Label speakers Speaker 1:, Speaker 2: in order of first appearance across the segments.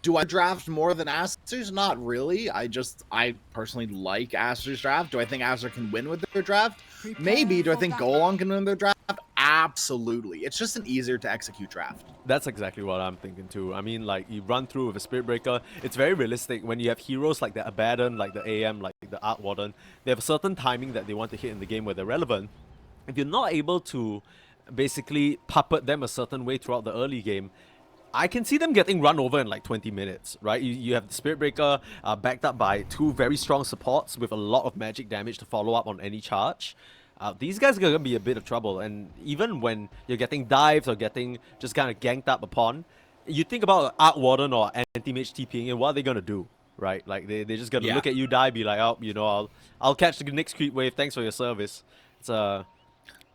Speaker 1: Do I draft more than Aster's? Not really. I personally like Aster's draft. Do I think Aster can win with their draft? Maybe. Do I think Golong can win their draft? Absolutely. It's just an easier to execute draft.
Speaker 2: That's exactly what I'm thinking too. I mean, like, you run through with a Spirit Breaker, it's very realistic. When you have heroes like the Abaddon, like the AM, like the Art Warden, they have a certain timing that they want to hit in the game where they're relevant. If you're not able to basically puppet them a certain way throughout the early game, I can see them getting run over in like 20 minutes, right? You have the Spirit Breaker backed up by 2 very strong supports with a lot of magic damage to follow up on any charge. These guys are going to be a bit of trouble, and even when you're getting dived or getting just kind of ganked up upon, you think about Art Warden or Anti-Mage TPing, and what are they going to do, right? Like, they're just going to look at you die, be like, oh, you know, I'll catch the next creep wave, thanks for your service. It's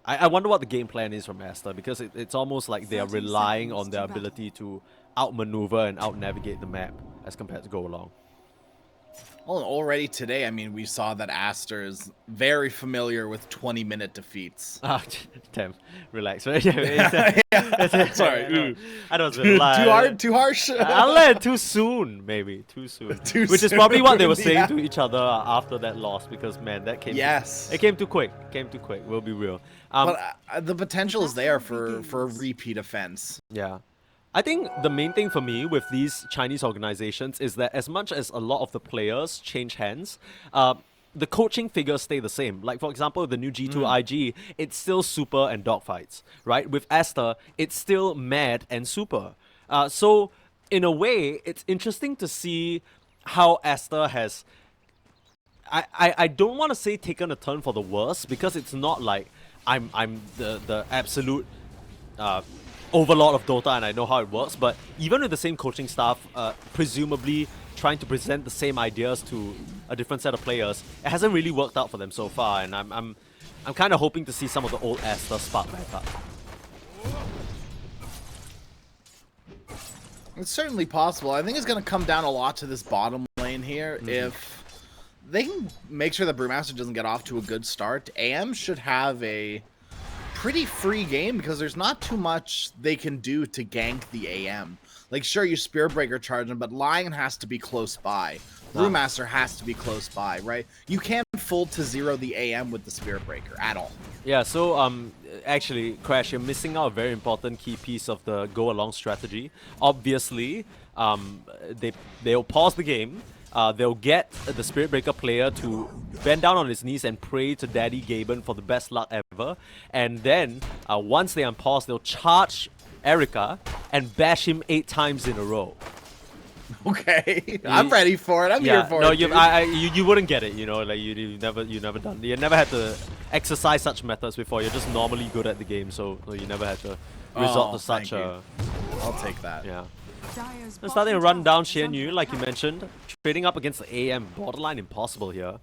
Speaker 2: I wonder what the game plan is from Aster, because it's almost like they are relying on their ability to outmaneuver and out-navigate the map as compared to go along.
Speaker 1: Well, already today, I mean, we saw that Aster is very familiar with 20-minute defeats.
Speaker 2: Ah, Tim, relax. Right?
Speaker 1: Sorry.
Speaker 2: I don't lie.
Speaker 1: Too hard? Too harsh?
Speaker 2: I learned too soon, maybe. Too soon. Which is probably what they were saying to each other after that loss, because, man, that came it came too quick. We'll be real.
Speaker 1: But the potential is there for a repeat offense.
Speaker 2: Yeah. I think the main thing for me with these Chinese organizations is that as much as a lot of the players change hands, the coaching figures stay the same. Like, for example, the new G2 IG, it's still super and dogfights, right? With Aster, it's still mad and super. So, in a way, it's interesting to see how Aster has... I don't want to say taken a turn for the worse, because it's not like I'm the absolute... overlord of Dota and I know how it works, but even with the same coaching staff, presumably trying to present the same ideas to a different set of players, it hasn't really worked out for them so far, and I'm kind of hoping to see some of the old Aster spark back up.
Speaker 1: It's certainly possible. I think it's going to come down a lot to this bottom lane here. If they can make sure that Brewmaster doesn't get off to a good start, AM should have a pretty free game, because there's not too much they can do to gank the AM. Like, sure, you Spirit Breaker charge them, but Lion has to be close by. Brewmaster has to be close by, right? You can't full to 0 the AM with the Spirit Breaker at all.
Speaker 2: Yeah, so actually, Crash, you're missing out a very important key piece of the go-along strategy. Obviously, they'll pause the game. They'll get the Spirit Breaker player to bend down on his knees and pray to Daddy Gaben for the best luck ever. And then, once they unpause, they'll charge Erica and bash him 8 times in a row.
Speaker 1: Okay, I'm ready for it. I'm here for it.
Speaker 2: You wouldn't get it, you know, like you never had to exercise such methods before. You're just normally good at the game, so you never had to resort to such a...
Speaker 1: I'll take that.
Speaker 2: Yeah. And starting to run down Xian Yu, like you mentioned, trading up against the AM, borderline impossible here.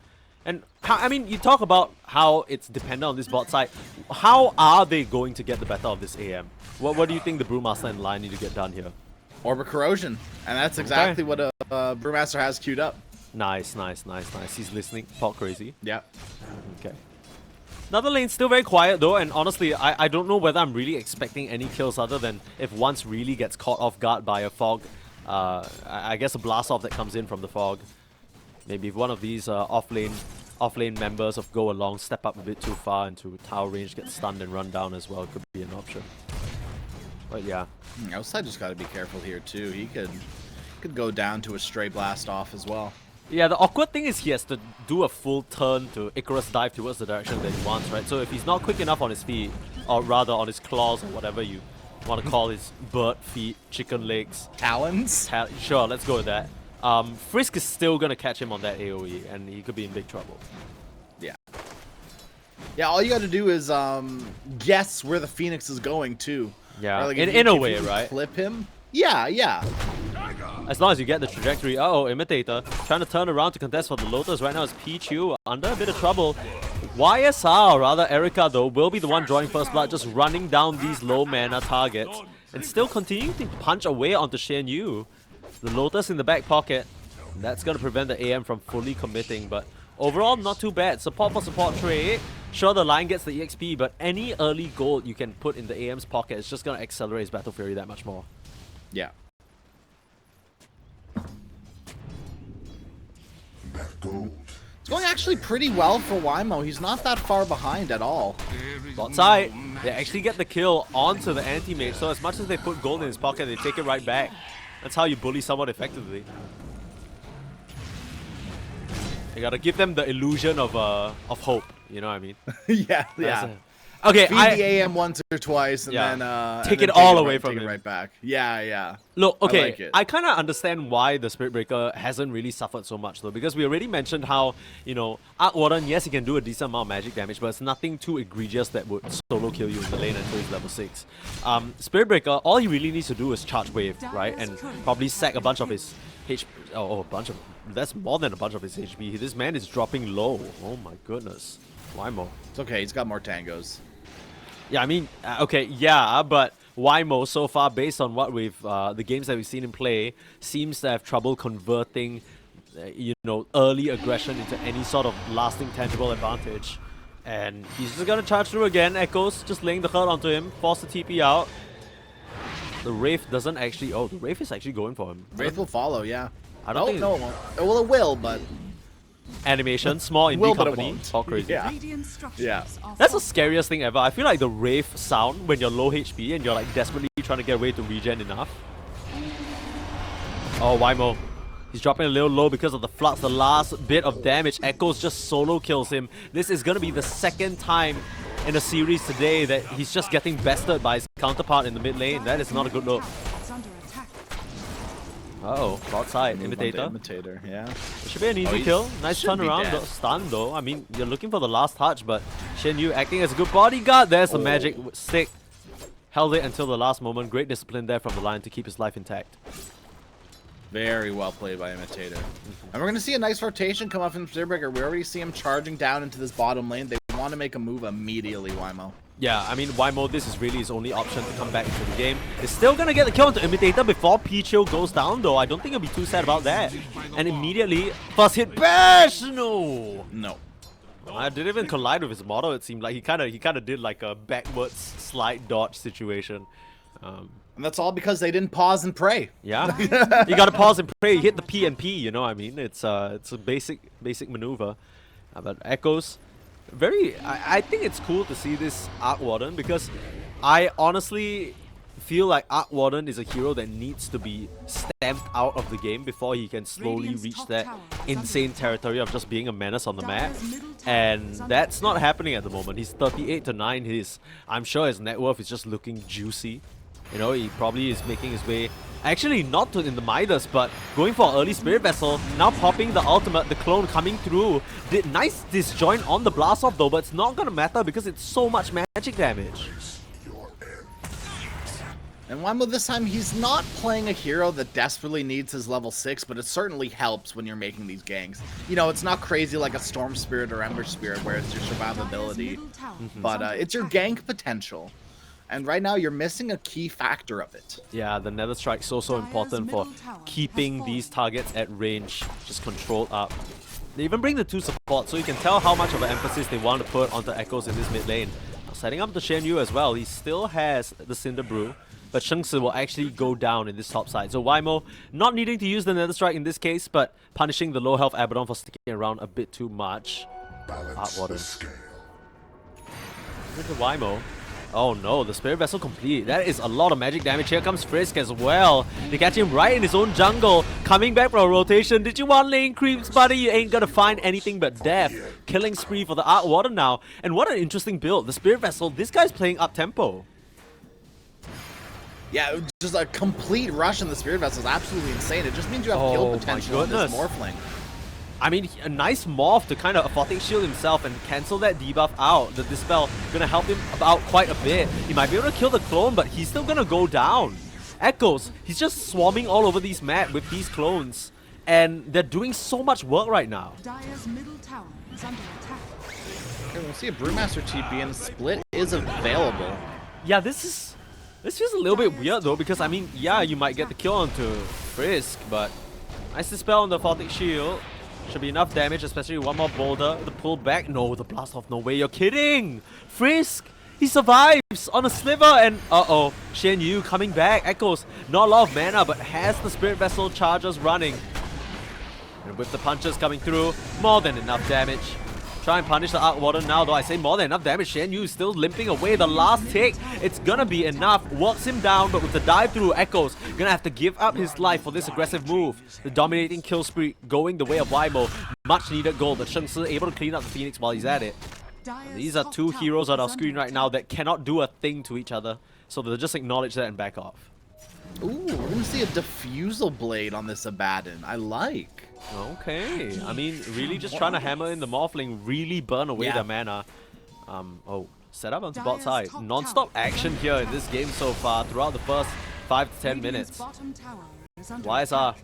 Speaker 2: And, I mean, you talk about how it's dependent on this bot side. How are they going to get the better of this AM? What do you think the Brewmaster and Lion need to get done here?
Speaker 1: Orbit Corrosion. And that's exactly what Brewmaster has queued up.
Speaker 2: Nice. He's listening. Talk crazy.
Speaker 1: Yeah.
Speaker 2: Okay. Another lane still very quiet though, and honestly, I don't know whether I'm really expecting any kills other than if once really gets caught off guard by a fog. I guess a blast off that comes in from the fog. Maybe if one of these off-lane members of Go Along step up a bit too far into tower range, get stunned and run down as well, could be an option. But yeah.
Speaker 1: Outside just got to be careful here too. He could go down to a stray blast off as well.
Speaker 2: Yeah, the awkward thing is he has to do a full turn to Icarus dive towards the direction that he wants, right? So if he's not quick enough on his feet, or rather on his claws or whatever you want to call his bird feet, chicken legs.
Speaker 1: Talons?
Speaker 2: Sure, let's go with that. Frisk is still going to catch him on that AoE, and he could be in big trouble.
Speaker 1: Yeah. Yeah, all you got to do is guess where the Phoenix is going to.
Speaker 2: Yeah,
Speaker 1: like
Speaker 2: in a way, right?
Speaker 1: Clip him? Yeah.
Speaker 2: As long as you get the trajectory. Uh-oh, Imitator. Trying to turn around to contest for the Lotus. Right now is Pichu under a bit of trouble. YSR, or rather Erica though, will be the one drawing first blood, just running down these low mana targets. And still continuing to punch away onto Xian Yu. The Lotus in the back pocket. That's going to prevent the AM from fully committing, but overall, not too bad. Support for support trade. Sure, the line gets the EXP, but any early gold you can put in the AM's pocket is just going to accelerate his Battle Fury that much more.
Speaker 1: Yeah. It's going actually pretty well for Wymo. He's not that far behind at all.
Speaker 2: Bot side, they actually get the kill onto the anti-mage, so as much as they put gold in his pocket, they take it right back. That's how you bully someone effectively. You gotta give them the illusion of hope, you know what I mean?
Speaker 1: yeah.
Speaker 2: Okay,
Speaker 1: Feed the AM once or twice, and then
Speaker 2: take
Speaker 1: and
Speaker 2: it
Speaker 1: then
Speaker 2: all away from
Speaker 1: take
Speaker 2: him.
Speaker 1: it right back. Yeah.
Speaker 2: Look, okay,
Speaker 1: like it.
Speaker 2: I kind of understand why the Spirit Breaker hasn't really suffered so much though, because we already mentioned how, you know, Arc Warden, yes, he can do a decent amount of magic damage, but it's nothing too egregious that would solo kill you in the lane until he's level 6. Spirit Breaker, all he really needs to do is charge wave, right, and probably sack a bunch of his HP. Oh, a bunch of, that's more than a bunch of his HP. This man is dropping low. Oh my goodness. Wymo.
Speaker 1: It's okay. He's got more tangos.
Speaker 2: Yeah, I mean, okay, yeah, but Wymo so far, based on what we've, the games that we've seen him play, seems to have trouble converting, you know, early aggression into any sort of lasting, tangible advantage. And he's just gonna charge through again. Echoes just laying the hurt onto him, force the TP out. The Wraith doesn't actually. Oh, the Wraith is actually going for him.
Speaker 1: Wraith will follow, yeah.
Speaker 2: I don't think.
Speaker 1: No, it won't. Well, it will, but
Speaker 2: Animation, small indie
Speaker 1: will, but it
Speaker 2: company.
Speaker 1: won't.
Speaker 2: All crazy.
Speaker 1: Yeah.
Speaker 2: That's the scariest thing ever. I feel like the Wraith sound when you're low HP and you're like desperately trying to get away to regen enough. Oh, Wymo. He's dropping a little low because of the flux. The last bit of damage. Echoes just solo kills him. This is going to be the second time in a series today that he's just getting bested by his counterpart in the mid lane. That is not a good look. Uh-oh, bot side, Imitator.
Speaker 1: Imitator, yeah.
Speaker 2: It should be an easy kill. Nice turnaround, stun though. I mean, you're looking for the last touch, but Shen Yu acting as a good bodyguard. There's the magic stick. Held it until the last moment. Great discipline there from the line to keep his life intact.
Speaker 1: Very well played by Imitator. And we're going to see a nice rotation come up from Spirit Breaker. We already see him charging down into this bottom lane. They want to make a move immediately, Wymo.
Speaker 2: Yeah, I mean, Wymo, this is really his only option to come back into the game. He's still going to get the kill onto Imitator before Picho goes down, though. I don't think he'll be too sad about that. And immediately, first hit bash! No! I didn't even collide with his model, it seemed like. He kind of did like a backwards slide dodge situation.
Speaker 1: And that's all because they didn't pause and pray.
Speaker 2: Yeah, you gotta pause and pray. Hit the P and P, you know what I mean? It's a basic maneuver. But Echoes, I think it's cool to see this Arc Warden because I honestly feel like Arc Warden is a hero that needs to be stamped out of the game before he can slowly reach that insane territory of just being a menace on the map. And that's not happening at the moment. He's 38 to 9. I'm sure his net worth is just looking juicy. You know, he probably is making his way, actually not in the Midas, but going for an early Spirit Vessel, now popping the ultimate, the clone coming through. Did nice disjoint on the blast off though, but it's not gonna matter because it's so much magic damage.
Speaker 1: And Wymo this time, he's not playing a hero that desperately needs his level 6, but it certainly helps when you're making these ganks. You know, it's not crazy like a Storm Spirit or Ember Spirit where it's your survivability, but it's your gank potential. And right now, you're missing a key factor of it.
Speaker 2: Yeah, the Nether Strike's so important for keeping these targets at range, just controlled up. They even bring the 2 support, so you can tell how much of an emphasis they want to put onto Echoes in this mid lane. Setting up the Shen Yu as well, he still has the Cinder Brew, but Sheng Si will actually go down in this top side. So Wymo not needing to use the Nether Strike in this case, but punishing the low health Abaddon for sticking around a bit too much. Arc Warden. Look at Wymo. Oh no, the Spirit Vessel complete. That is a lot of magic damage. Here comes Frisk as well. They catch him right in his own jungle. Coming back from a rotation. Did you want lane creeps, buddy? You ain't gonna find anything but death. Killing spree for the Arc Warden now. And what an interesting build. The Spirit Vessel, this guy's playing up-tempo.
Speaker 1: Yeah, just a complete rush in the Spirit Vessel is absolutely insane. It just means you have kill potential in this Morphling.
Speaker 2: I mean, a nice morph to kind of Aphotic Shield himself and cancel that debuff out. The Dispel gonna help him out quite a bit. He might be able to kill the clone, but he's still gonna go down. Echoes, he's just swarming all over these map with these clones. And they're doing so much work right now.
Speaker 3: Dire's middle tower is under attack.
Speaker 1: Okay, we'll see a Brewmaster TP and Split is available.
Speaker 2: Yeah, this feels a little bit weird though, because I mean, yeah, you might get the kill onto Frisk, but nice Dispel on the Aphotic Shield. Should be enough damage, especially one more boulder. The pull back. No, the blast off. No way. You're kidding. Frisk. He survives on a sliver. And uh-oh. Shen Yu coming back. Echoes. Not a lot of mana, but has the Spirit Vessel charges running. And with the punches coming through, more than enough damage. Try and punish the Arc Warden now, though I say more than enough damage. Shen Yu is still limping away. The last tick, it's gonna be enough. Works him down, but with the dive through, Echoes gonna have to give up his life for this aggressive move. The dominating kill spree going the way of Weimo. Much needed goal, but Sheng Si able to clean up the Phoenix while he's at it. And these are two heroes on our screen right now that cannot do a thing to each other. So they'll just acknowledge that and back off.
Speaker 1: Ooh, we're gonna see a diffusal blade on this Abaddon. I like.
Speaker 2: Okay, I mean, really just trying to hammer in the Morphling, really burn away their mana. Oh, set up onto bot side. Non-stop action here in this game so far throughout the first 5 to 10 minutes. YSR.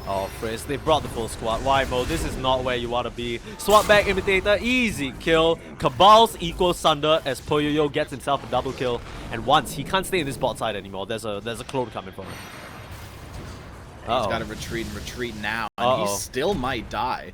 Speaker 2: Oh, Frizz, they brought the full squad. Weimo, this is not where you want to be. Swap back Imitator, easy kill. Cabal's equal Sunder as Poyoyo gets himself a double kill. And once, he can't stay in this bot side anymore. There's a clone coming for him.
Speaker 1: He's got to retreat now, and he still might die.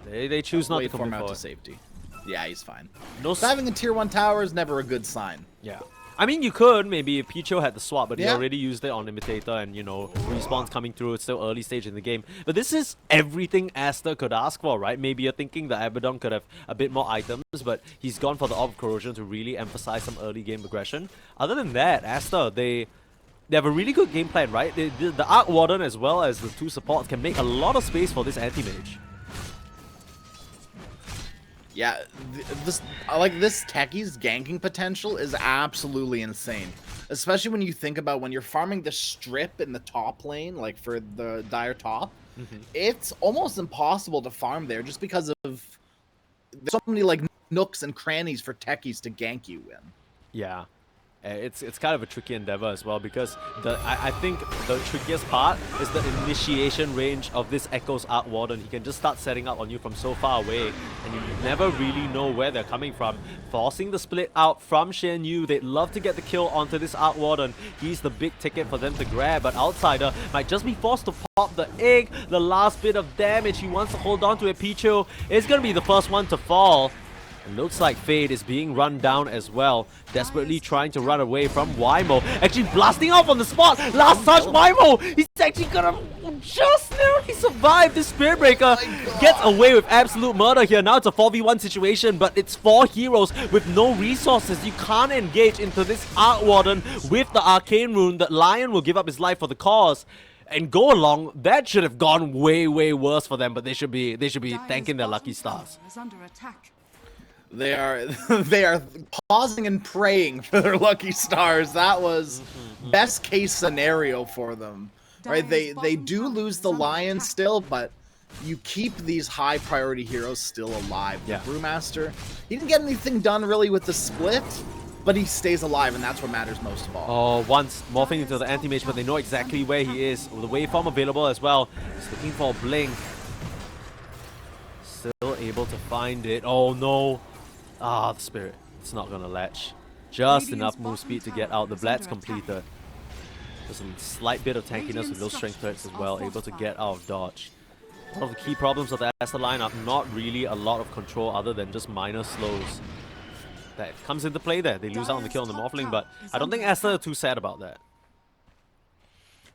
Speaker 2: They choose not to come
Speaker 1: out
Speaker 2: forward.
Speaker 1: to safety. Yeah, he's fine.
Speaker 2: No,
Speaker 1: having a tier 1 tower is never a good sign.
Speaker 2: Yeah. I mean, you could maybe if Picho had the swap, but he already used it on Imitator, and you know, respawns coming through. It's still early stage in the game. But this is everything Aster could ask for, right? Maybe you're thinking that Abaddon could have a bit more items, but he's gone for the Orb of Corrosion to really emphasize some early game aggression. Other than that, Aster, they have a really good game plan, right? The Arc Warden as well as the two supports can make a lot of space for this anti-mage.
Speaker 1: Yeah, this Techie's ganking potential is absolutely insane. Especially when you think about when you're farming the strip in the top lane, like for the Dire top, it's almost impossible to farm there just because of there's so many like nooks and crannies for Techies to gank you in.
Speaker 2: Yeah. It's kind of a tricky endeavor as well because I think the trickiest part is the initiation range of this Echo's Arc Warden. He can just start setting up on you from so far away and you never really know where they're coming from. Forcing the split out from Shen Yu, they'd love to get the kill onto this Arc Warden. He's the big ticket for them to grab, but Outsider might just be forced to pop the egg. The last bit of damage, he wants to hold on to it. Picho is going to be the first one to fall. It looks like Fade is being run down as well, desperately trying to run away from Weimo. Actually blasting off on the spot. Last touch, Weimo. He's actually gonna just narrowly survive. This Spirit Breaker gets away with absolute murder here. Now it's a 4v1 situation, but it's 4 heroes with no resources. You can't engage into this Arc Warden with the Arcane Rune. That Lion will give up his life for the cause. And go along, that should have gone way worse for them, but they should be thanking their lucky stars.
Speaker 1: They are pausing and praying for their lucky stars. That was best case scenario for them. Right? They do lose the Lion still, but you keep these high priority heroes still alive. The Brewmaster, he didn't get anything done really with the split, but he stays alive, and that's what matters most of all.
Speaker 2: Oh, once morphing into the anti-mage, but they know exactly where he is. The waveform available as well. He's looking for a blink. Still able to find it. Oh no. Ah, the Spirit. It's not gonna latch. Just enough move speed to get out. The Vlad's completed. There's a slight bit of tankiness with those strength threats as well. Able to get out of dodge. One of the key problems of the Aster lineup, not really a lot of control other than just minor slows. That comes into play there. They lose out on the kill on the Morphling, but I don't think Aster are too sad about that.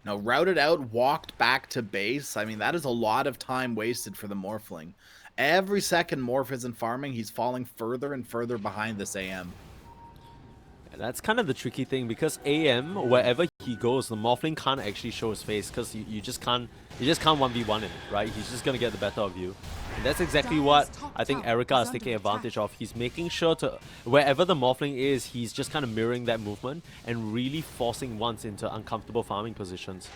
Speaker 1: Now, routed out, walked back to base. I mean, that is a lot of time wasted for the Morphling. Every second Morph isn't farming, he's falling further and further behind this AM.
Speaker 2: And that's kind of the tricky thing because AM, wherever he goes, the Morphling can't actually show his face because you just can't 1v1 him, right? He's just gonna get the better of you. And that's exactly what I think Erica is taking advantage of. He's making sure to, wherever the Morphling is, he's just kind of mirroring that movement and really forcing once into uncomfortable farming positions.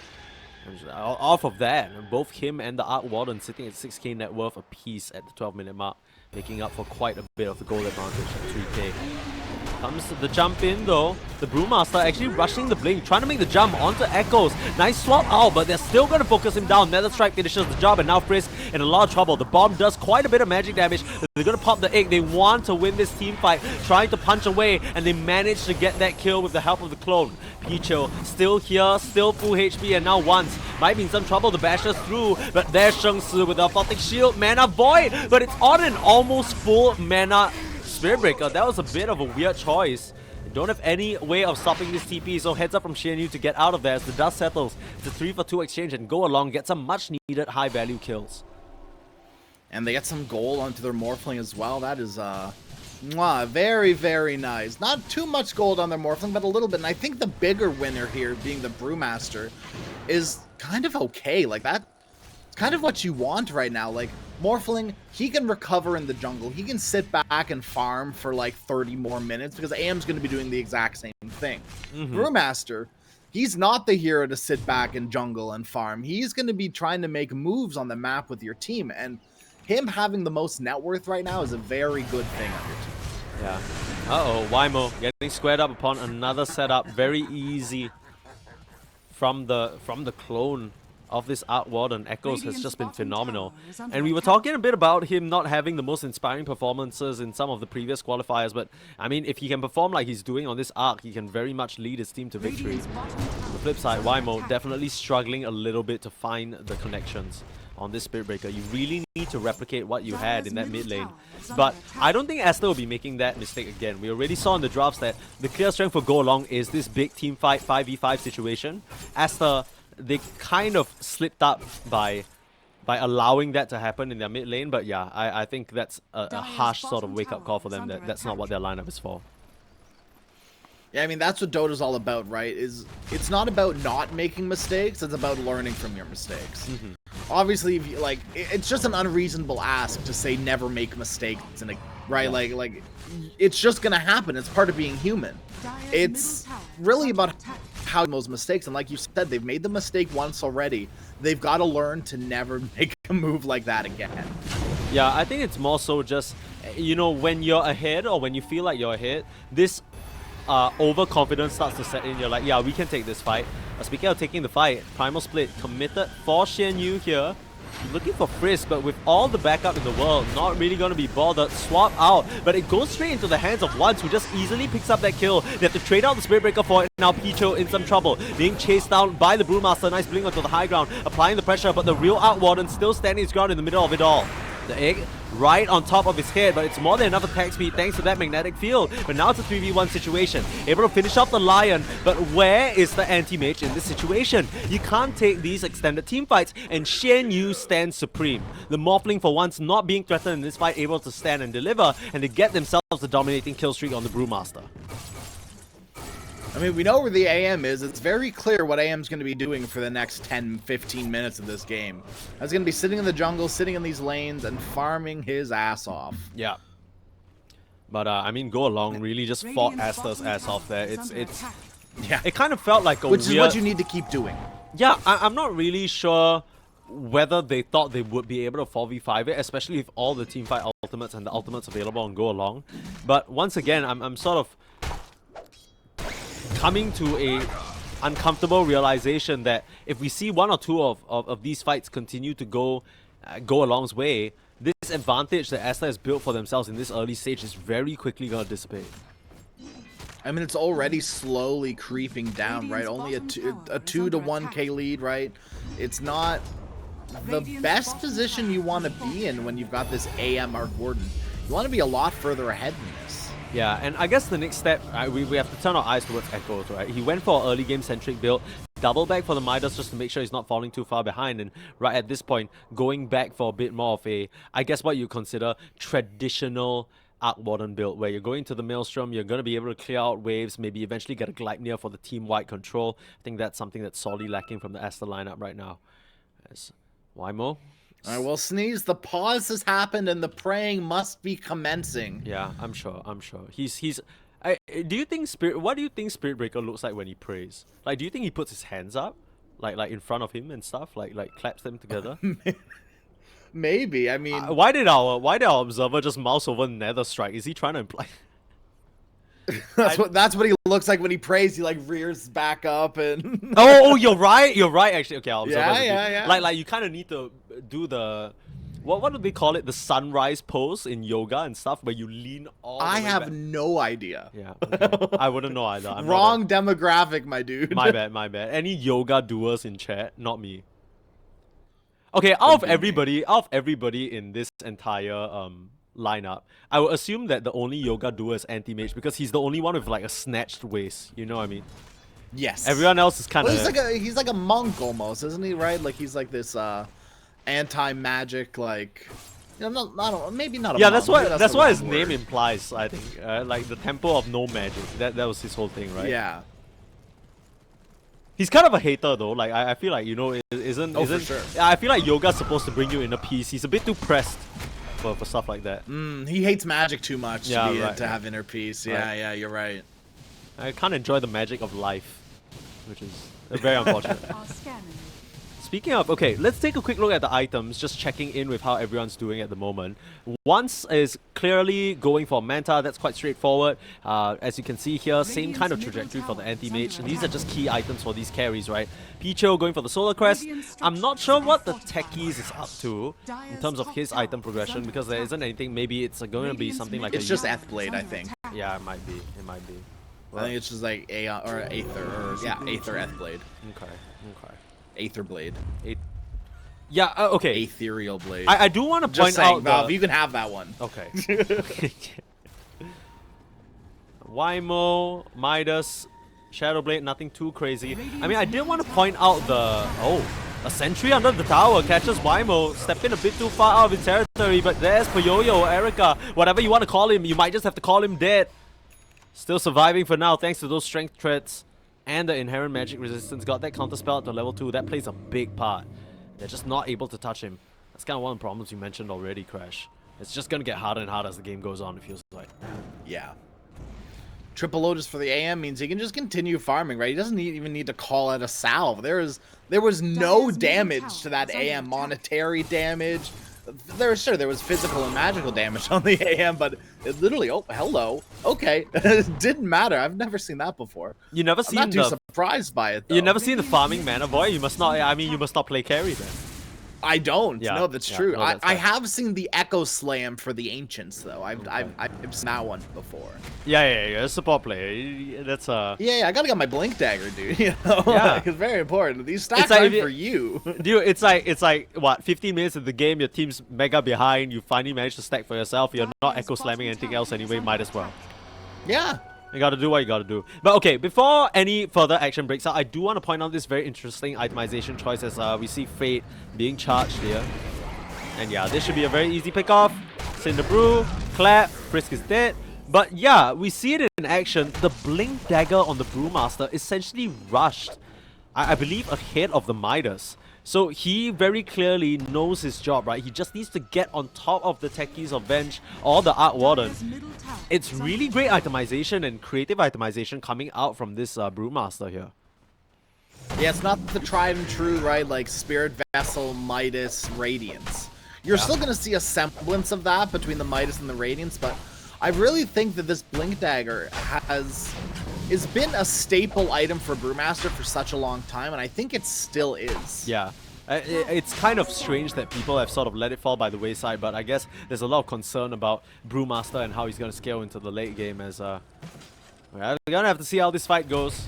Speaker 2: And off of that, both him and the Arc Warden sitting at 6k net worth apiece at the 12-minute mark, making up for quite a bit of the gold advantage at 3k. Comes the jump in though. The Brewmaster actually rushing the blink, trying to make the jump onto Echoes. Nice swap out, but they're still going to focus him down. Nether Strike finishes the job, and now Frisk in a lot of trouble. The bomb does quite a bit of magic damage. They're going to pop the egg. They want to win this team fight, trying to punch away, and they manage to get that kill with the help of the clone. Picho still here, still full HP, and now once might be in some trouble. The Basher's through, but there's Sheng Si with a Photic Shield, Mana Void, but it's on an almost full mana Spirit Breaker. That was a bit of a weird choice. They don't have any way of stopping this TP, so heads up from Xianyu to get out of there as the dust settles. It's a 3-for-2 exchange and Go Along gets some much needed high value kills.
Speaker 1: And they get some gold onto their Morphling as well. That is very, very nice. Not too much gold on their Morphling, but a little bit. And I think the bigger winner here, being the Brewmaster, is kind of okay. Like, that's kind of what you want right now. Like, Morphling, he can recover in the jungle. He can sit back and farm for like 30 more minutes because AM's going to be doing the exact same thing. Brewmaster, he's not the hero to sit back and jungle and farm. He's going to be trying to make moves on the map with your team. And him having the most net worth right now is a very good thing on your team.
Speaker 2: Yeah. Uh-oh, Wymo getting squared up upon another setup. Very easy from the clone of this Arc Warden. Echoes has just been phenomenal. And we were talking a bit about him not having the most inspiring performances in some of the previous qualifiers, but I mean, if he can perform like he's doing on this arc, he can very much lead his team to victory. On the flip side, Wymo definitely struggling a little bit to find the connections on this Spirit Breaker. You really need to replicate what you had in that mid lane. But I don't think Aster will be making that mistake again. We already saw in the drafts that the clear strength for Go Along is this big team fight 5v5 situation. Aster, they kind of slipped up by allowing that to happen in their mid lane. But yeah, I think that's a harsh sort of wake-up call for them. That's not what their lineup is for.
Speaker 1: Yeah, I mean, that's what Dota's all about, right? It's not about not making mistakes, it's about learning from your mistakes. Obviously, if you, like, it's just an unreasonable ask to say never make mistakes, and right? Like, it's just gonna happen. It's part of being human. It's really about how those mistakes, and like you said, they've made the mistake once already. They've got to learn to never make a move like that again.
Speaker 2: Yeah, I think it's more so just, you know, when you're ahead or when you feel like you're ahead, this overconfidence starts to set in. You're like, yeah, we can take this fight. Speaking of taking the fight, Primal Split committed for Xianyu here. Looking for Frisk, but with all the backup in the world, not really going to be bothered. Swap out, but it goes straight into the hands of Once, who just easily picks up that kill. They have to trade out the Spirit Breaker for it. Now Picho in some trouble, being chased down by the Brewmaster. Nice blink onto the high ground, applying the pressure, but the real Arc Warden still standing his ground in the middle of it all. The egg right on top of his head, but it's more than enough attack speed thanks to that magnetic field. But now it's a 3v1 situation. Able to finish off the Lion, but where is the anti-mage in this situation? You can't take these extended team fights, and Xianyu stands supreme. The Morphling, for once, not being threatened in this fight, able to stand and deliver, and to get themselves the dominating kill streak on the Brewmaster.
Speaker 1: I mean, we know where the AM is. It's very clear what AM's going to be doing for the next 10-15 minutes of this game. He's going to be sitting in the jungle, sitting in these lanes, and farming his ass off.
Speaker 2: Yeah. But, I mean, Go Along really just fought Aster's ass off there.
Speaker 1: Yeah.
Speaker 2: It kind of felt like a
Speaker 1: Which is what you need to keep doing.
Speaker 2: Yeah, I'm not really sure whether they thought they would be able to 4v5 it, especially with all the teamfight ultimates and the ultimates available on Go Along. But once again, I'm sort of coming to a uncomfortable realization that if we see one or two of these fights continue to go Along's way, this advantage that Aster has built for themselves in this early stage is very quickly going to dissipate.
Speaker 1: I mean, it's already slowly creeping down, right? Only a 2 to 1k lead, right? It's not the best position you want to be in when you've got this AM Arc Warden. You want to be a lot further ahead than this.
Speaker 2: Yeah, and I guess the next step, we have to turn our eyes towards Echoes, right? He went for an early game centric build, double back for the Midas just to make sure he's not falling too far behind, and right at this point, going back for a bit more of a, I guess what you consider traditional Arc Warden build, where you're going to the Maelstrom, you're going to be able to clear out waves, maybe eventually get a Gleipnir for the team-wide control. I think that's something that's sorely lacking from the Aster lineup right now. As Wymo?
Speaker 1: Alright, well, Sneeze, the pause has happened and the praying must be commencing.
Speaker 2: Yeah, I'm sure. Do you think what do you think Spirit Breaker looks like when he prays? Like, do you think he puts his hands up? Like in front of him and stuff? Like claps them together?
Speaker 1: Maybe, I mean...
Speaker 2: why did our observer just mouse over Nether Strike? Is he trying to imply...
Speaker 1: that's what he looks like when he prays. He like rears back up and
Speaker 2: oh, you're right actually. Okay, I'll observe.
Speaker 1: Yeah.
Speaker 2: Like you kind of need to do the what do they call it, the sunrise pose in yoga and stuff, where you lean all the way
Speaker 1: I have
Speaker 2: back.
Speaker 1: No idea.
Speaker 2: Yeah, okay. I wouldn't know either. I'm
Speaker 1: Wrong demographic, my dude.
Speaker 2: My bad. Any yoga doers in chat? Not me. Okay, out of everybody in this entire lineup, I would assume that the only Yoga duo is anti-mage because he's the only one with like a snatched waist. You know what I mean?
Speaker 1: Yes.
Speaker 2: Everyone else is kind of.
Speaker 1: Well, he's like a monk almost, isn't he? Right? Like he's like this anti-magic, like. You know, maybe not.
Speaker 2: Yeah,
Speaker 1: monk.
Speaker 2: that's what his
Speaker 1: wrong
Speaker 2: name
Speaker 1: word.
Speaker 2: implies. I think like the Temple of No Magic. That was his whole thing, right?
Speaker 1: Yeah.
Speaker 2: He's kind of a hater though. Like I feel like isn't.
Speaker 1: For sure.
Speaker 2: I feel like Yoga's supposed to bring you in a peace. He's a bit too pressed for stuff like that.
Speaker 1: He hates magic too much
Speaker 2: Yeah,
Speaker 1: to have inner peace. Yeah, yeah, you're right.
Speaker 2: I can't enjoy the magic of life, which is very unfortunate.
Speaker 3: Are scanning.
Speaker 2: Speaking of, okay, let's take a quick look at the items, just checking in with how everyone's doing at the moment. Once is clearly going for Manta, that's quite straightforward. As you can see here, same kind of trajectory for the anti-mage. And these are just key items for these carries, right? Picho going for the Solar Crest. I'm not sure what the Techies is up to in terms of his item progression, because there isn't anything. Maybe it's going to be something like
Speaker 1: It's just Blade, I think.
Speaker 2: Yeah, it might be. It might be.
Speaker 1: I think it's just like Aether or Aether Blade.
Speaker 2: Okay, okay.
Speaker 1: Aether Blade.
Speaker 2: Yeah, okay.
Speaker 1: Ethereal Blade.
Speaker 2: I do want to point
Speaker 1: Just saying,
Speaker 2: out
Speaker 1: Valve, you can have that one.
Speaker 2: Okay. Wymo, Midas, Shadowblade, nothing too crazy. I mean, I did want to point out a sentry under the tower catches Wymo, stepping a bit too far out of his territory, but there's Poyoyo, Erica, whatever you want to call him, you might just have to call him dead. Still surviving for now thanks to those strength threats and the inherent magic resistance. Got that counterspell up to level 2, that plays a big part. They're just not able to touch him. That's kind of one of the problems you mentioned already, Crash. It's just going to get harder and harder as the game goes on, it feels like.
Speaker 1: Yeah. Triple Lotus for the AM means he can just continue farming, right? He doesn't even need to call out a salve. There was no damage to that AM. Monetary damage. There was physical and magical damage on the AM, but it literally, oh, hello. Okay. It didn't matter. I've never seen that before.
Speaker 2: You never seen
Speaker 1: I'm not too surprised by it, though.
Speaker 2: You never seen the farming mana boy? You must not, I mean, you must not play carry then.
Speaker 1: I don't.
Speaker 2: Yeah,
Speaker 1: No, that's true.
Speaker 2: no, that's
Speaker 1: I
Speaker 2: fair.
Speaker 1: have seen the Echo Slam for the Ancients, though. I've seen that one before.
Speaker 2: Yeah, support player. That's
Speaker 1: Yeah, I gotta get my Blink Dagger, dude. You know,
Speaker 2: Yeah.
Speaker 1: it's very important. These stacks
Speaker 2: like
Speaker 1: aren't
Speaker 2: if
Speaker 1: for you.
Speaker 2: Dude, it's like what, 15 minutes of the game, your team's mega behind, you finally manage to stack for yourself, you're not echo slamming anything else anyway, might as well.
Speaker 1: Yeah.
Speaker 2: You gotta do what you gotta do. But okay, before any further action breaks out, I do want to point out this very interesting itemization choice as we see Fate being charged here. And yeah, this should be a very easy pick-off. Cinder Brew, Clap, Frisk is dead. But yeah, we see it in action. The Blink Dagger on the Brewmaster essentially rushed, I believe, ahead of the Midas. So he very clearly knows his job, right? He just needs to get on top of the Techies of Venge or the Art Warden. It's really great itemization and creative itemization coming out from this Brewmaster here.
Speaker 1: Yeah, it's not the tried and true, right? Like Spirit Vessel, Midas, Radiance. You're still gonna see a semblance of that between the Midas and the Radiance, but I really think that this Blink Dagger has been a staple item for Brewmaster for such a long time, and I think it still is.
Speaker 2: Yeah. It's kind of strange that people have sort of let it fall by the wayside, but I guess there's a lot of concern about Brewmaster and how he's going to scale into the late game as we're going to have to see how this fight goes.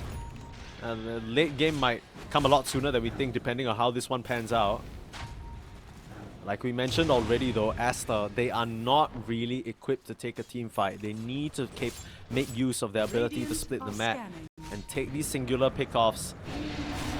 Speaker 2: And the late game might come a lot sooner than we think, depending on how this one pans out. Like we mentioned already though, Aster, they are not really equipped to take a team fight. They need to make use of their ability to split the map and take these singular pickoffs,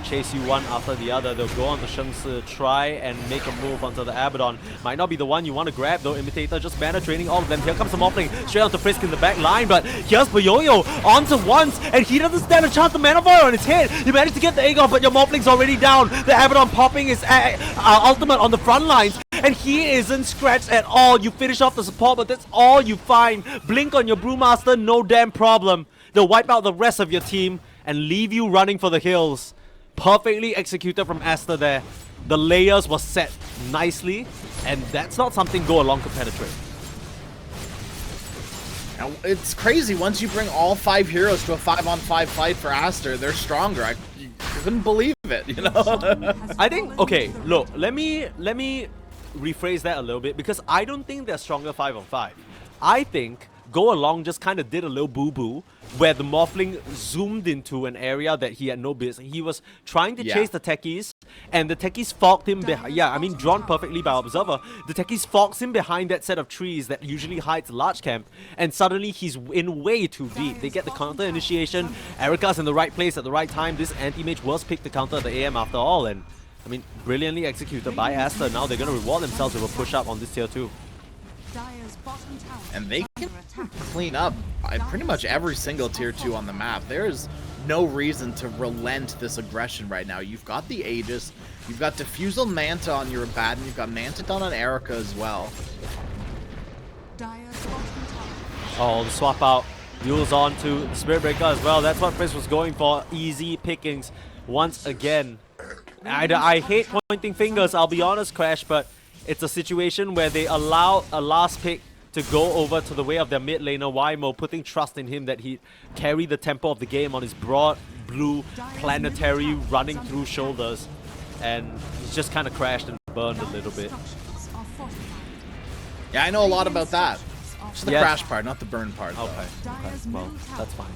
Speaker 2: chase you one after the other. They'll go on to Shen to try and make a move onto the Abaddon. Might not be the one you want to grab though. Imitator just mana training all of them. Here comes the Morphling straight onto Frisk in the back line, but here's Poyoyo onto once, and he doesn't stand a chance. The Mana Void on his head. You managed to get the egg off, but your Morphling's already down. The Abaddon popping his ultimate on the front lines, and he isn't scratched at all. You finish off the support, but that's all you find. Blink on your Brewmaster, no damn problem. They'll wipe out the rest of your team and leave you running for the hills. Perfectly executed from Aster there. The layers were set nicely, and that's not something Go Along could penetrate.
Speaker 1: Now, it's crazy. Once you bring all 5 heroes to a 5-on-5 fight for Aster, they're stronger. I couldn't believe it, you know?
Speaker 2: I think, okay, look, let me rephrase that a little bit, because I don't think they're stronger 5-on-5. I think Go Along just kind of did a little boo-boo where the Morphling zoomed into an area that he had no business. He was trying to chase the Techies, And the techies fogged him behind. Yeah, I mean, drawn perfectly by Observer. The techies fogs him behind that set of trees that usually hides a large camp. And suddenly he's in way too deep. They get the counter initiation. Erika's in the right place at the right time. This anti-mage was picked to counter the AM after all. And I mean, brilliantly executed by Aster. Now they're going to reward themselves with a push up on this tier 2.
Speaker 1: And they can clean up pretty much every single tier 2 on the map. There's no reason to relent this aggression right now. You've got the Aegis, you've got Diffusal Manta on your Abaddon, you've got Manta done on Erika as well.
Speaker 2: Oh, the swap out. Yule's on to Spirit Breaker as well. That's what Frizz was going for. Easy pickings once again. I hate pointing fingers, I'll be honest, Crash, but it's a situation where they allow a last pick to go over to the way of their mid laner, Wymo, putting trust in him that he'd carry the tempo of the game on his broad, blue, planetary, running through shoulders. And he's just kind of crashed and burned a little bit.
Speaker 1: Yeah, I know a lot about that. Just the crash part, not the burn part.
Speaker 2: Okay, well, that's fine.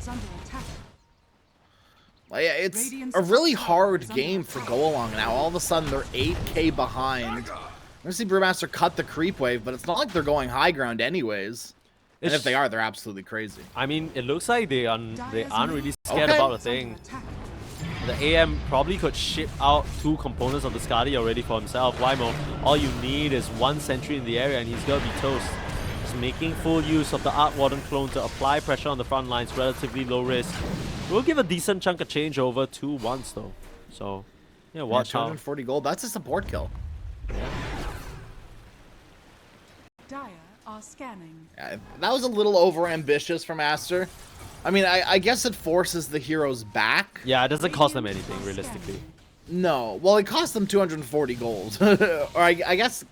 Speaker 1: Well, yeah, it's a really hard game for Go Along now. All of a sudden, they're 8k behind. I see Brewmaster cut the creep wave, but it's not like they're going high ground anyways. And if they are, they're absolutely crazy.
Speaker 2: I mean, it looks like they aren't really scared about a thing. The AM probably could ship out 2 components of the Skadi already for himself. Wymo, all you need is 1 sentry in the area and he's gonna be toast. Just making full use of the Art Warden clone to apply pressure on the front lines, relatively low risk. We'll give a decent chunk of change over 2 once though. So, yeah, watch out.
Speaker 1: 240 gold, that's a support kill.
Speaker 2: Yeah.
Speaker 3: Dire are scanning.
Speaker 1: Yeah, that was a little over-ambitious from Aster. I mean, I guess it forces the heroes back.
Speaker 2: Yeah, it doesn't cost them anything, realistically.
Speaker 1: No. Well, it cost them 240 gold. Or I guess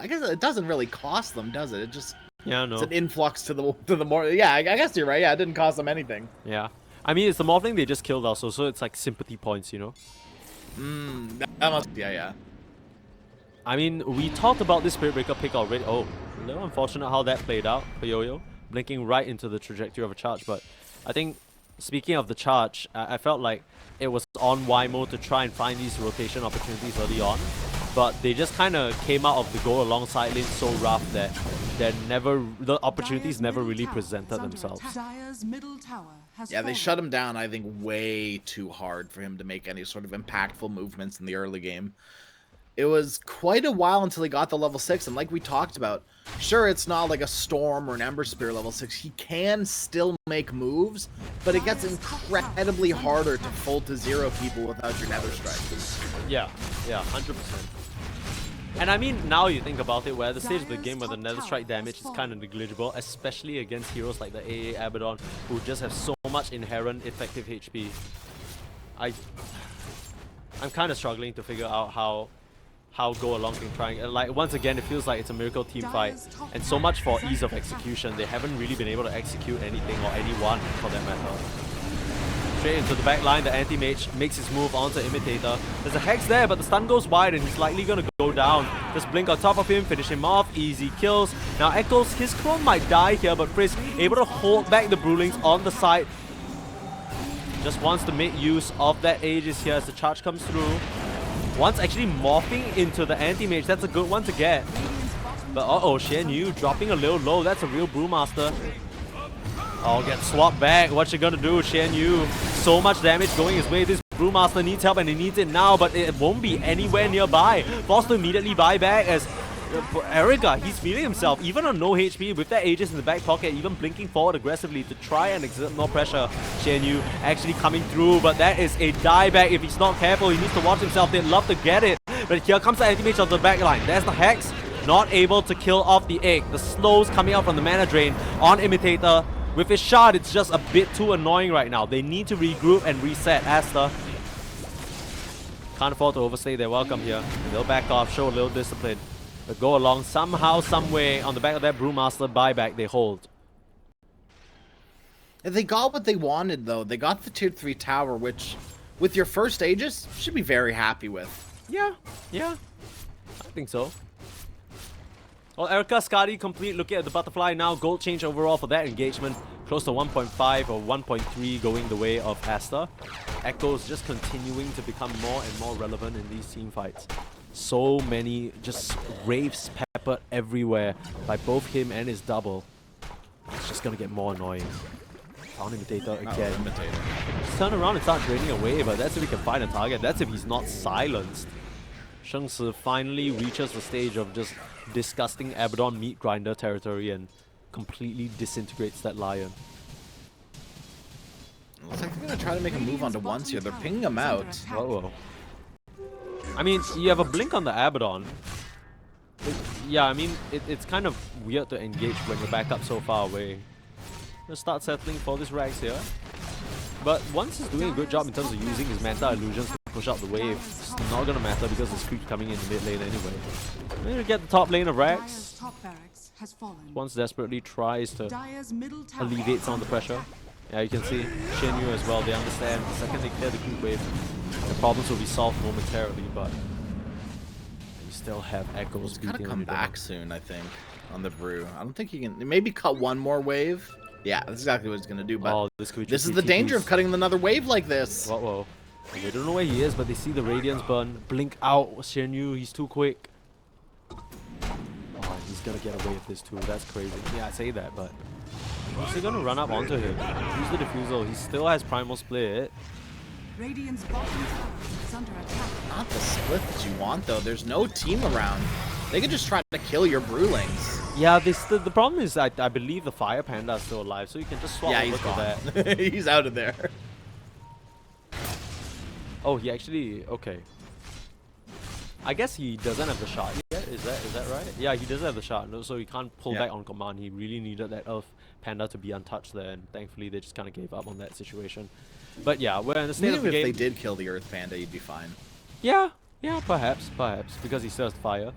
Speaker 1: it doesn't really cost them, does it? It just...
Speaker 2: Yeah, no.
Speaker 1: It's an influx to the more... Yeah, I guess you're right. Yeah, it didn't cost them anything.
Speaker 2: Yeah. I mean, it's the Morphling they just killed also, so it's like sympathy points, you know?
Speaker 1: That must... Yeah.
Speaker 2: I mean, we talked about this Spirit Breaker pick already. Oh, a little unfortunate how that played out for Yo-Yo. Blinking right into the trajectory of a charge. But I think, speaking of the charge, I felt like it was on Wymo to try and find these rotation opportunities early on. But they just kind of came out of the goal alongside lane so rough that the opportunities never really presented themselves.
Speaker 1: Yeah, they shut him down, I think, way too hard for him to make any sort of impactful movements in the early game. It was quite a while until he got the level 6, and like we talked about, sure, it's not like a Storm or an Ember Spear level 6. He can still make moves, but it gets incredibly harder to full to 0 people without your Nether Strike.
Speaker 2: Yeah, 100%. And I mean, now you think about it, we're at the stage of the game where the Nether Strike damage is kind of negligible, especially against heroes like the AA Abaddon, who just have so much inherent effective HP. I'm kind of struggling to figure out how Go Along can try and, like, once again, it feels like it's a miracle team fight, and so much for ease of execution. They haven't really been able to execute anything, or anyone for that matter. Straight into the back line, the anti-mage makes his move onto Imitator. There's a Hex there, but the stun goes wide and he's likely gonna go down. Just blink on top of him, finish him off, easy kills. Now Echoes, his clone might die here, but Frizz able to hold back the Brewlings on the side. Just wants to make use of that Aegis here as the charge comes through. Once actually morphing into the anti-mage, that's a good one to get. But uh-oh, Shen Yu dropping a little low, that's a real Brewmaster. Oh, get swapped back. What's she gonna do, Shen Yu? So much damage going his way. This Brewmaster needs help and he needs it now, but it won't be anywhere nearby. Forced to immediately buy back as Erika, he's feeling himself, even on no HP, with that Aegis in the back pocket, even blinking forward aggressively to try and exert more pressure. Shen Yu actually coming through, but that is a dieback. If he's not careful, he needs to watch himself. They'd love to get it, but here comes the anti-mage on the back line. There's the Hex, not able to kill off the egg. The slows coming out from the mana drain on Imitator. With his shard, it's just a bit too annoying right now. They need to regroup and reset. Aster can't afford to overstay their welcome here. They'll back off, show a little discipline. But Go Along somehow, some way, on the back of that Brewmaster buyback, they hold.
Speaker 1: They got what they wanted, though. They got the tier 3 tower, which, with your first Aegis, you should be very happy with.
Speaker 2: Yeah. I think so. Well, Erika, Skadi complete. Looking at the butterfly now. Gold change overall for that engagement. Close to 1.5 or 1.3 going the way of Aster. Echo's just continuing to become more and more relevant in these team fights. So many just Wraiths peppered everywhere by both him and his double. It's just gonna get more annoying. Found Imitator again. Just turn around and start draining away, but that's if he can find a target. That's if he's not silenced. Shengsi finally reaches the stage of just disgusting Abaddon meat grinder territory and completely disintegrates that Lion.
Speaker 1: Looks like they're gonna try to make a move onto once here. They're pinging him out.
Speaker 2: Uh-oh. I mean, you have a blink on the Abaddon. Yeah, I mean, it's kind of weird to engage when you're back up so far away. Let's start settling for this Rags here. But once he's doing a good job in terms of using his Manta Illusions to push out the wave, it's not gonna matter because there's creeps coming in the mid lane anyway. We're gonna get the top lane of Rags. Once desperately tries to alleviate some of the pressure. Yeah, you can see Shen Yu as well, they understand the second they clear the creep wave, the problems will be solved momentarily, but you still have Echoes
Speaker 1: He's gotta
Speaker 2: beating
Speaker 1: come
Speaker 2: on
Speaker 1: back soon, I think, on the Brew. I don't think he can, maybe cut one more wave. Yeah, that's exactly what he's gonna do, but this is the danger of cutting another wave like this.
Speaker 2: Whoa. They don't know where he is, but they see the Radiance burn. Blink out, Shen Yu, he's too quick. Oh, he's gonna get away with this too, that's crazy. Yeah, I say that, but who's he gonna run up onto him? Use the Diffusal, he still has Primal Split.
Speaker 3: Radiant's bottom tower is under attack.
Speaker 1: Not the split that you want, though. There's no team around. They could just try to kill your Brewlings.
Speaker 2: Yeah, the problem is I believe the Fire Panda is still alive, so you can just swap over to that.
Speaker 1: He's out of there.
Speaker 2: Oh, he actually, okay. I guess he doesn't have the shot yet, is that right? Yeah, he doesn't have the shot, no, so he can't pull back on command. He really needed that Earth Panda to be untouched there, and thankfully they just kind of gave up on that situation. But yeah, we're in the state of the game.
Speaker 1: If they did kill the Earth Panda, you'd be fine.
Speaker 2: Yeah, perhaps, because he still has fire.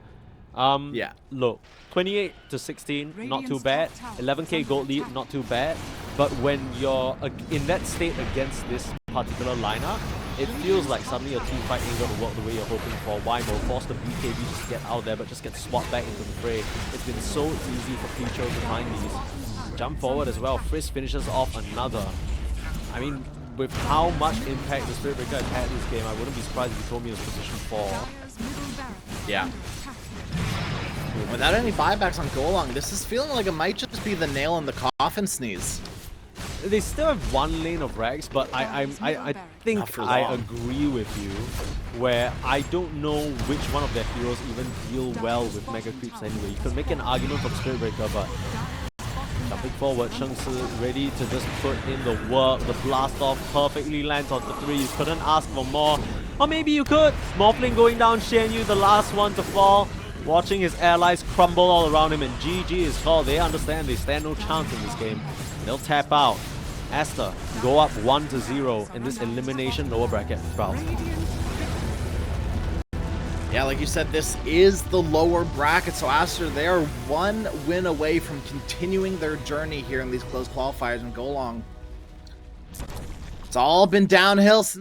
Speaker 1: Yeah.
Speaker 2: Look, 28 to 16, not too bad. 11k gold lead, not too bad. But when you're in that state against this particular lineup, it feels like suddenly your team fight ain't gonna work the way you're hoping for. Whymo force the BKB just to get out there, but just get swapped back into the fray. It's been so easy for Picho to find these. Jump forward as well. Frisk finishes off another. I mean, with how much impact the Spirit Breaker has had in this game, I wouldn't be surprised if you told me it was position 4.
Speaker 1: Yeah. Without any buybacks on Golong, this is feeling like it might just be the nail in the coffin sneeze.
Speaker 2: They still have one lane of Rags, but I think I agree with you, where I don't know which one of their heroes even deal well with Mega Creeps anyway. You could make an argument for the Spirit Breaker, but jumping forward, Shengsi ready to just put in the work. The blast off perfectly lands on the 3. You couldn't ask for more. Or maybe you could. Morphling going down, Shen Yu, the last one to fall. Watching his allies crumble all around him, and GG is called. They understand they stand no chance in this game. They'll tap out. Aster go up 1-0 in this elimination lower bracket round.
Speaker 1: Yeah, like you said, this is the lower bracket, so Aster, they are one win away from continuing their journey here in these close qualifiers in Golong. It's all been downhill since